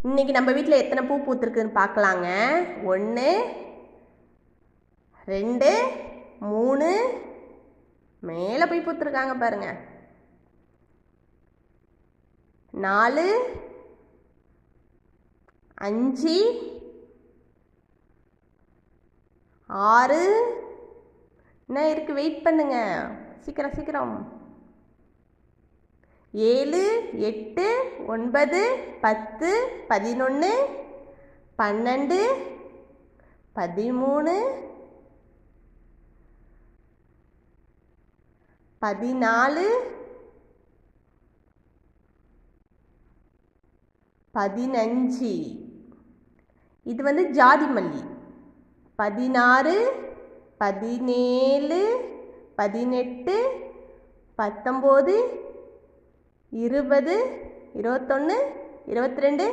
இன்னைக்கு நம்ம வீட்டில் எத்தனை பூ பூத்துருக்குன்னு பார்க்கலாங்க. 1 2 3 மேலே போய் பூத்துருக்காங்க பாருங்க. 4 5 6 என்ன இருக்கு, வெயிட் பண்ணுங்க, சீக்கிரம் சீக்கிரம். 7 8 9 10 11 12 13 14 15. இது ஜாதி மல்லி. 16 17 18 19 20 21 22